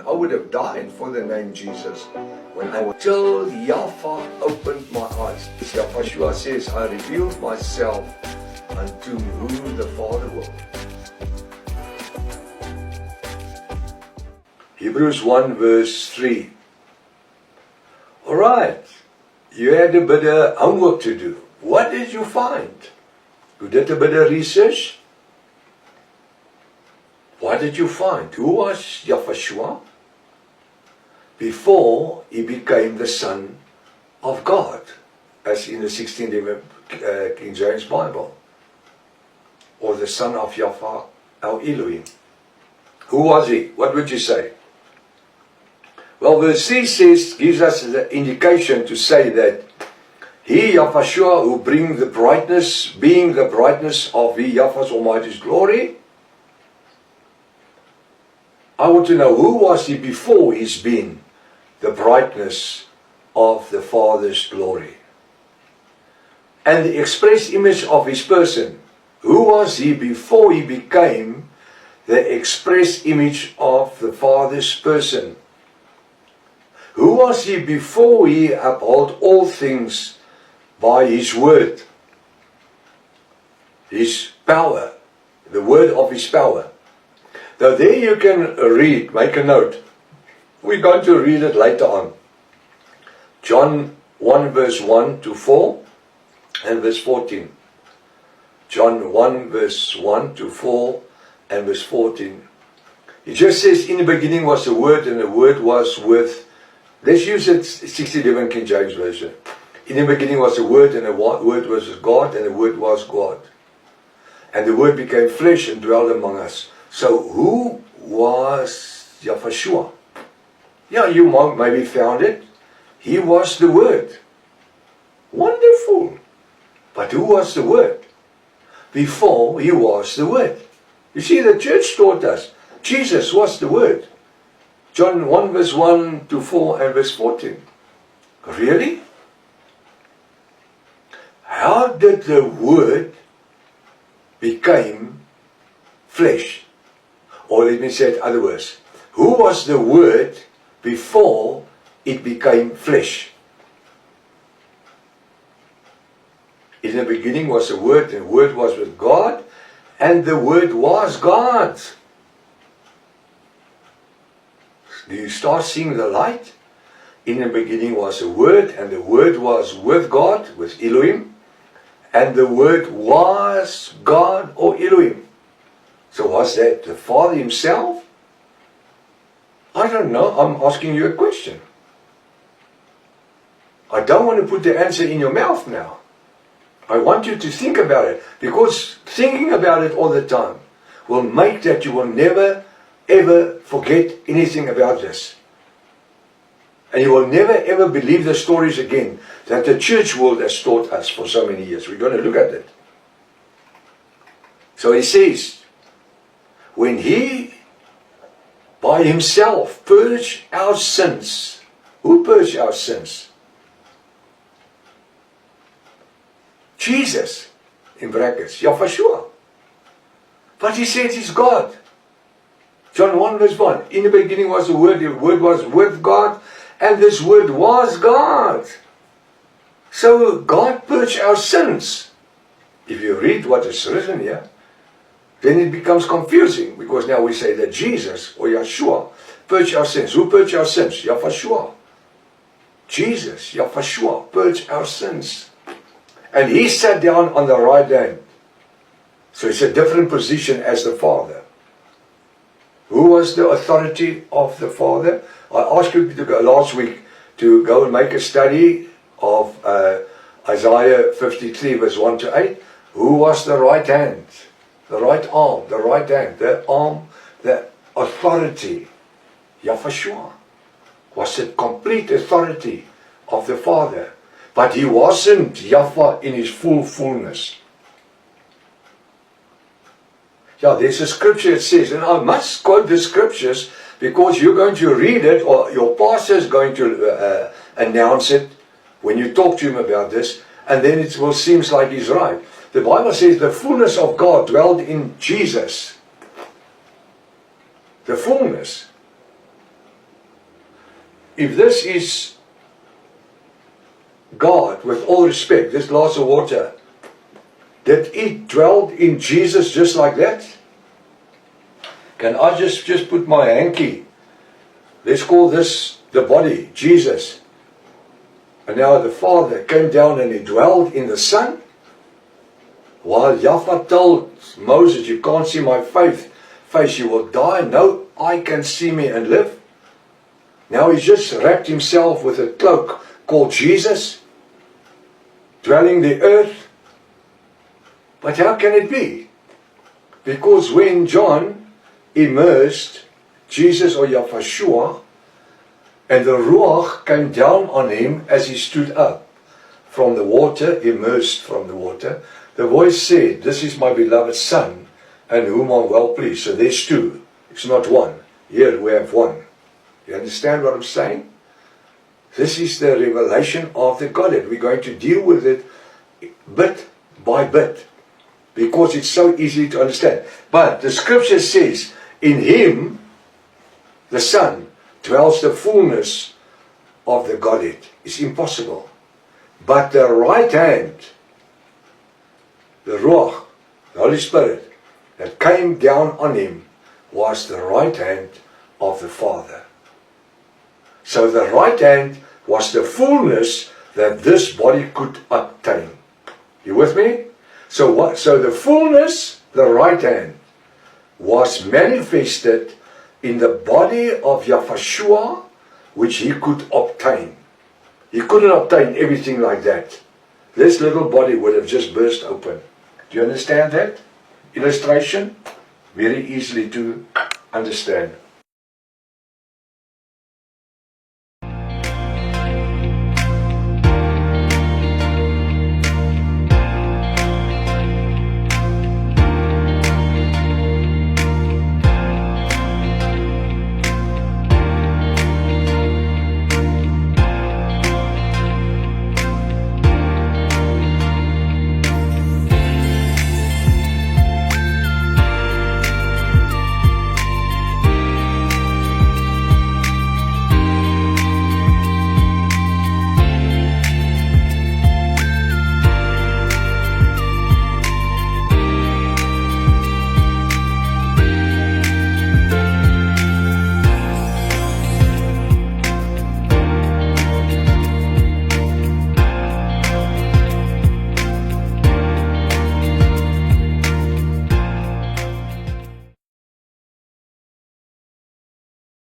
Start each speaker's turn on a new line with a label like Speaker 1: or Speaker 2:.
Speaker 1: I would have died for the name Jesus when I was till Yahweh opened my eyes. Yahweh says, I revealed myself unto who the Father will. Hebrews 1 verse 3. Alright, you had a bit of homework to do. What did you find? You did a bit of research? What did you find? Who was Yahweh before he became the Son of God, as in the 16th King James Bible, or the Son of Yahweh, our Elohim? Who was he? What would you say? Well, verse 3 says, gives us the indication to say that he, Yahweh, who bring the brightness, being the brightness of the Yahweh Almighty's glory. I want to know, who was he before he's been the brightness of the Father's glory? And the express image of his person. Who was he before he became the express image of the Father's person? Who was he before he upheld all things by his word? His power. The word of his power. Now there you can read, make a note. We're going to read it later on. John 1 verse 1 to 4 and verse 14. John 1 verse 1 to 4 and verse 14. It just says, in the beginning was the Word, and the Word was with, let's use it 67 King James Version. In the beginning was the Word, and the Word was with God, and the Word was God. And the Word became flesh and dwelt among us. So who was Yahweh? Yeah, you maybe found it. He was the Word. Wonderful. But who was the Word? Before he was the Word. You see, the church taught us Jesus was the Word. John 1 verse 1 to 4 and verse 14. Really? How did the Word become flesh? Or let me say it other words. Who was the Word before it became flesh? In the beginning was the Word, and the Word was with God, and the Word was God. Do you start seeing the light? In the beginning was the Word, and the Word was with God, with Elohim, and the Word was God or Elohim. So was that the Father himself? I don't know. I'm asking you a question. I don't want to put the answer in your mouth now. I want you to think about it, because thinking about it all the time will make that you will never ever forget anything about this. And you will never ever believe the stories again that the church world has taught us for so many years. We're going to look at it. So he says, when he by himself purged our sins. Who purged our sins? Jesus, in brackets, Yahweh. But he said he's God. John 1 verse 1. In the beginning was the Word was with God, and this Word was God. So God purged our sins. If you read what is written here, then it becomes confusing, because now we say that Jesus, or Yeshua, purged our sins. Who purged our sins? Yahweh. Jesus, Yahweh, purged our sins. And he sat down on the right hand. So it's a different position as the Father. Who was the authority of the Father? I asked you to go last week to go and make a study of Isaiah 53 verse 1 to 8. Who was the right hand? The right arm, the right hand, the arm, the authority. Yahweh was the complete authority of the Father. But he wasn't Yahweh in his fullness. Yeah, there's a scripture that says, and I must quote the scriptures because you're going to read it, or your pastor is going to announce it when you talk to him about this, and then it will seem like he's right. The Bible says the fullness of God dwelled in Jesus. The fullness. if this is God, with all respect, this glass of water, did it dwell in Jesus just like that? Can I just put my hanky? Let's call this the body, Jesus. And now the Father came down and he dwelled in the Son. While Yahweh told Moses, you can't see my face, you will die. No, I can see me and live. Now he's just wrapped himself with a cloak called Jesus, dwelling the earth. But how can it be? Because when John immersed Jesus or Yahshua, and the Ruach came down on him as he stood up from the water, immersed from the water, the voice said, this is my beloved Son, and whom I'm well pleased. So there's two. It's not one. Here we have one. You understand what I'm saying? This is the revelation of the Godhead. We're going to deal with it bit by bit, because it's so easy to understand. But the scripture says, in him, the Son, dwells the fullness of the Godhead. It's impossible. But the right hand, the Ruach, the Holy Spirit, that came down on him was the right hand of the Father. So the right hand was the fullness that this body could obtain. You with me? So what? So the fullness, the right hand, was manifested in the body of Yahshua, which he could obtain. He couldn't obtain everything like that. This little body would have just burst open. Do you understand that? Illustration? Very easily to understand.